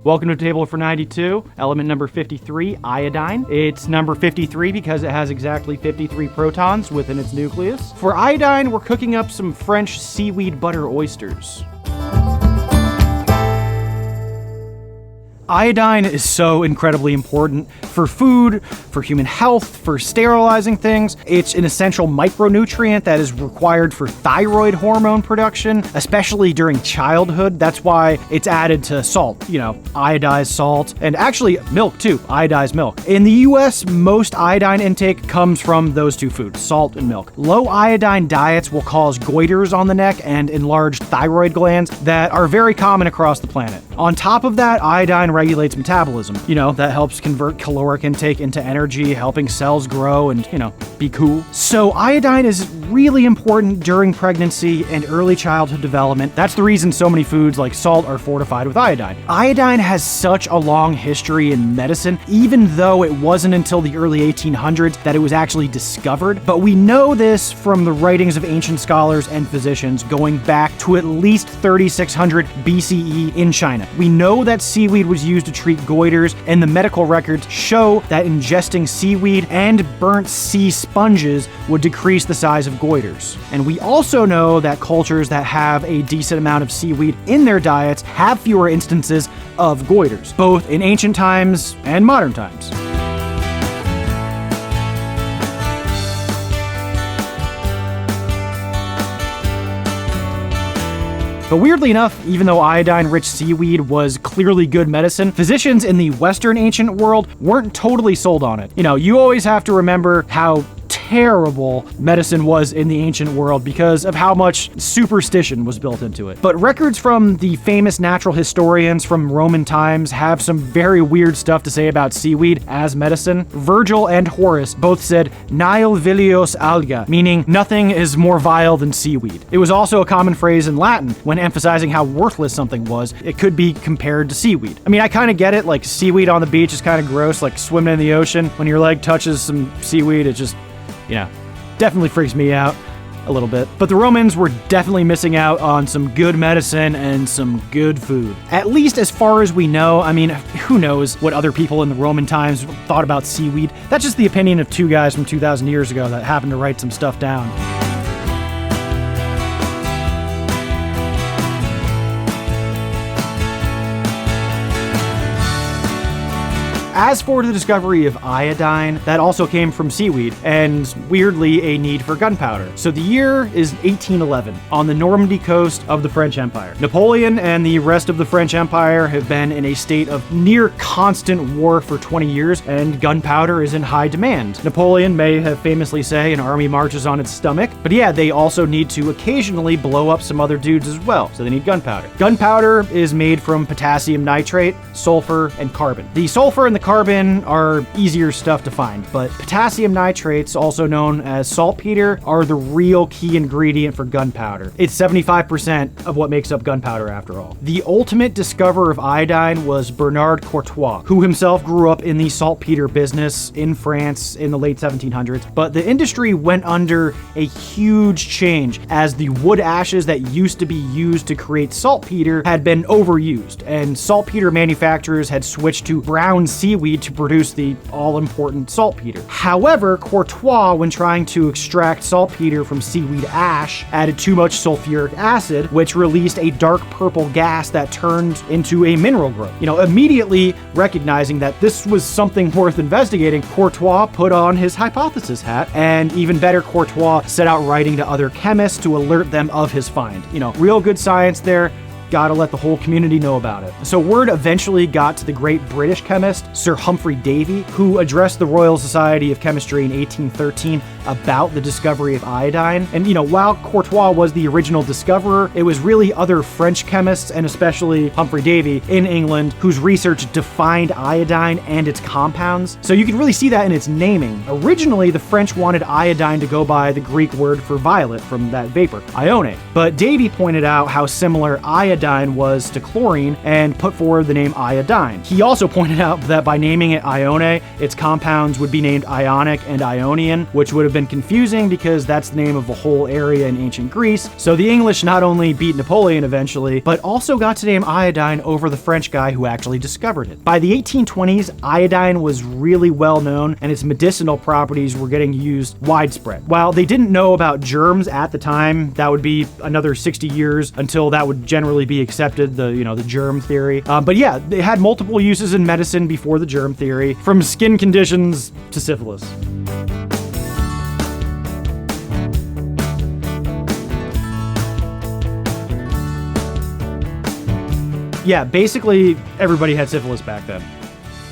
Welcome to Table for 92, element number 53, iodine. It's number 53 because it has exactly 53 protons within its nucleus. For iodine, we're cooking up some French seaweed butter oysters. Iodine is so incredibly important for food, for human health, for sterilizing things. It's an essential micronutrient that is required for thyroid hormone production, especially during childhood. That's why it's added to salt, iodized salt, and actually milk too, iodized milk. In the US, most iodine intake comes from those two foods, salt and milk. Low iodine diets will cause goiters on the neck and enlarged thyroid glands that are very common across the planet. On top of that, iodine regulates metabolism. That helps convert caloric intake into energy, helping cells grow and, be cool. So iodine is really important during pregnancy and early childhood development. That's the reason so many foods like salt are fortified with iodine. Iodine has such a long history in medicine, even though it wasn't until the early 1800s that it was actually discovered. But we know this from the writings of ancient scholars and physicians going back to at least 3600 BCE in China. We know that seaweed was used to treat goiters, and the medical records show that ingesting seaweed and burnt sea sponges would decrease the size of goiters. And we also know that cultures that have a decent amount of seaweed in their diets have fewer instances of goiters, both in ancient times and modern times. But weirdly enough, even though iodine-rich seaweed was clearly good medicine, physicians in the Western ancient world weren't totally sold on it. You always have to remember how terrible medicine was in the ancient world because of how much superstition was built into it. But records from the famous natural historians from Roman times have some very weird stuff to say about seaweed as medicine. Virgil and Horace both said nihil vilios alga, meaning nothing is more vile than seaweed. It was also a common phrase in Latin when emphasizing how worthless something was. It could be compared to seaweed. I kind of get it, like seaweed on the beach is kind of gross, like swimming in the ocean. When your leg touches some seaweed, it just definitely freaks me out a little bit. But the Romans were definitely missing out on some good medicine and some good food. At least as far as we know. Who knows what other people in the Roman times thought about seaweed? That's just the opinion of two guys from 2,000 years ago that happened to write some stuff down. As for the discovery of iodine, that also came from seaweed, and weirdly, a need for gunpowder. So the year is 1811, on the Normandy coast of the French Empire. Napoleon and the rest of the French Empire have been in a state of near constant war for 20 years, and gunpowder is in high demand. Napoleon may have famously say an army marches on its stomach, but yeah, they also need to occasionally blow up some other dudes as well, so they need gunpowder. Gunpowder is made from potassium nitrate, sulfur, and carbon. The sulfur and the carbon are easier stuff to find, but potassium nitrates, also known as saltpeter, are the real key ingredient for gunpowder. It's 75% of what makes up gunpowder after all. The ultimate discoverer of iodine was Bernard Courtois, who himself grew up in the saltpeter business in France in the late 1700s, but the industry went under a huge change as the wood ashes that used to be used to create saltpeter had been overused, and saltpeter manufacturers had switched to brown seaweed to produce the all-important saltpeter. However, Courtois, when trying to extract saltpeter from seaweed ash, added too much sulfuric acid, which released a dark purple gas that turned into a mineral growth. Immediately recognizing that this was something worth investigating, Courtois put on his hypothesis hat, and even better, Courtois set out writing to other chemists to alert them of his find. Real good science there. Gotta let the whole community know about it. So word eventually got to the great British chemist, Sir Humphrey Davy, who addressed the Royal Society of Chemistry in 1813 about the discovery of iodine. And while Courtois was the original discoverer, it was really other French chemists, and especially Humphrey Davy in England, whose research defined iodine and its compounds. So you can really see that in its naming. Originally, the French wanted iodine to go by the Greek word for violet from that vapor, ione. But Davy pointed out how similar iodine iodine was to chlorine and put forward the name iodine. He also pointed out that by naming it Ione, its compounds would be named Ionic and Ionian, which would have been confusing because that's the name of a whole area in ancient Greece. So the English not only beat Napoleon eventually, but also got to name iodine over the French guy who actually discovered it. By the 1820s, iodine was really well known and its medicinal properties were getting used widespread. While they didn't know about germs at the time, that would be another 60 years until that would generally be accepted, the germ theory. But yeah, they had multiple uses in medicine before the germ theory, from skin conditions to syphilis. Yeah, basically everybody had syphilis back then.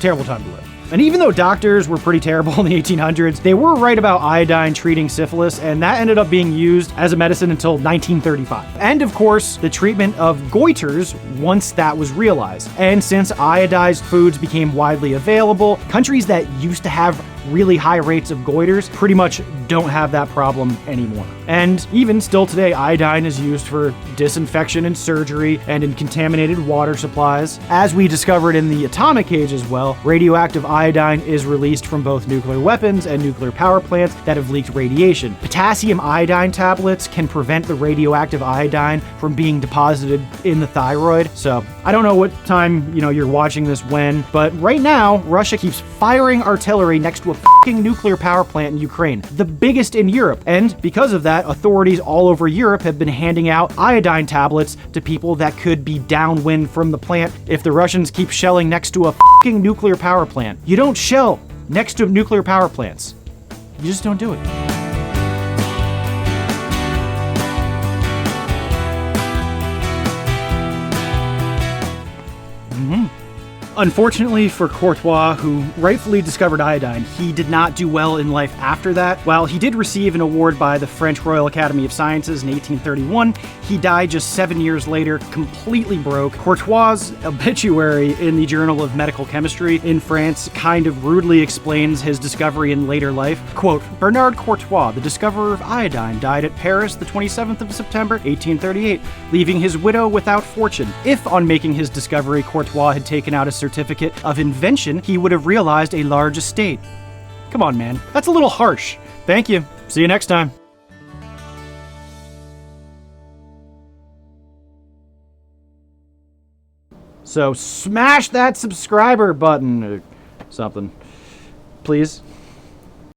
Terrible time to live. And even though doctors were pretty terrible in the 1800s, they were right about iodine treating syphilis, and that ended up being used as a medicine until 1935. And of course, the treatment of goiters once that was realized. And since iodized foods became widely available, countries that used to have really high rates of goiters pretty much don't have that problem anymore. And even still today, iodine is used for disinfection in surgery and in contaminated water supplies. As we discovered in the atomic age as well, radioactive iodine is released from both nuclear weapons and nuclear power plants that have leaked radiation. Potassium iodine tablets can prevent the radioactive iodine from being deposited in the thyroid. So I don't know what time, you're watching this when, but right now, Russia keeps firing artillery next to a fucking nuclear power plant in Ukraine, the biggest in Europe. And because of that, authorities all over Europe have been handing out iodine tablets to people that could be downwind from the plant if the Russians keep shelling next to a fucking nuclear power plant. You don't shell next to nuclear power plants. You just don't do it. Unfortunately for Courtois, who rightfully discovered iodine, he did not do well in life after that. While he did receive an award by the French Royal Academy of Sciences in 1831, he died just 7 years later, completely broke. Courtois' obituary in the Journal of Medical Chemistry in France kind of rudely explains his discovery in later life. Quote, Bernard Courtois, the discoverer of iodine, died at Paris the 27th of September, 1838, leaving his widow without fortune. If, on making his discovery, Courtois had taken out a certificate of invention, he would have realized a large estate. Come on, man. That's a little harsh. Thank you. See you next time. So smash that subscriber button or something, please.